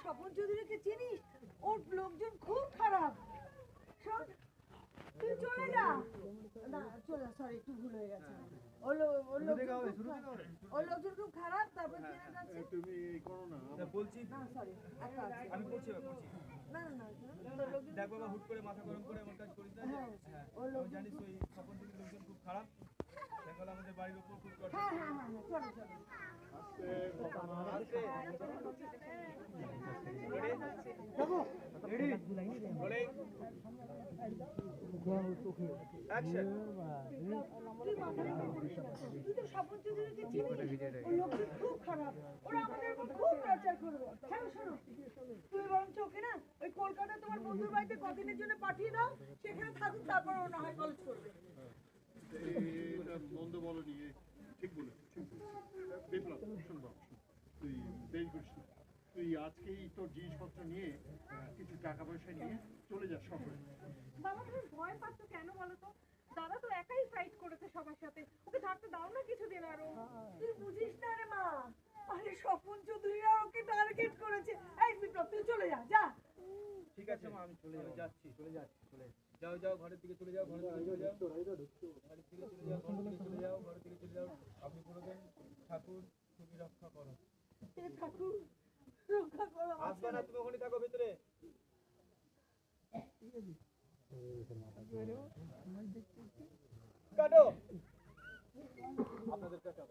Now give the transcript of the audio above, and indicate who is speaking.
Speaker 1: স্বপন চৌধুরীকে চিনিস? ওর লোকজন খুব খারাপ। শোন, তুই চলে যা। না চলে, সরি একটু ভুল হয়ে গেছে। ওর লোকজন খুব খারাপ। তারপর চেনা যাচ্ছে
Speaker 2: তুমি করো না
Speaker 1: বলছি না, সরি
Speaker 2: আমি করছি
Speaker 1: না না না,
Speaker 2: দেখ বাবা, হুট করে মাথা গরম করে এমন কাজ করিস না।
Speaker 1: ওর লোক
Speaker 2: জানিস ওই স্বপন থেকে লোকজন খুব খারাপ। দেখা আমাদের বাড়ির উপর খুব করে।
Speaker 1: হ্যাঁ হ্যাঁ হ্যাঁ, চলো চলো। তুই তো স্বপন চৌধুরীকে চিনিস? ওর লোকজন খুব খারাপ। ওরা আমাদের উপর খুব টর্চার করবে। হ্যাঁ শোনো, তুমি বরঞ্চ ওকে না ওই কলকাতা তোমার বন্ধুর বাড়িতে কদিনের জন্য পাঠিয়ে দাও, সেখানে থাকুক, তারপর ও না হয় কলেজ করবে।
Speaker 2: এটা মন্দ বলনি, ঠিক বলেছ, ঠিক বলেছ। বিপ্লব, শোন বাবা, তুই দেরি করিস না। তুই আজকেই তোর জিনিসপত্র নিয়ে কিছু টাকা পয়সা নিয়ে চলে যাস শহরে।
Speaker 3: বাবা তুমি ভয় পাচ্ছ কেন বলো তো? দাদা তো একাই ফাইট করেছে সবার সাথে, ওকে থাকতে দাও না কিছুদিন আরো।
Speaker 1: তুই বুঝিস না রে মা, আরে স্বপন চৌধুরীরা ওকে টার্গেট করেছে। এই বিপ্লব তুই চলে যা, যা।
Speaker 2: ঠিক আছে মা, আমি যাচ্ছি। যাও যাও, ঘরের দিকে চলে যাও, ঘরের দিকে চলে যাও, ঘরের দিকে চলে যাও, ঘরের দিকে চলে যাও, ঘরের দিকে চলে যাও। আপনি বলবেন ঠাকুর তুমি রক্ষা করো।
Speaker 1: ঠাকুর রক্ষা করো।
Speaker 2: আসবে না, তুমি ওখানে থাকো ভেতরে। কাটো আপনাদের কাটো।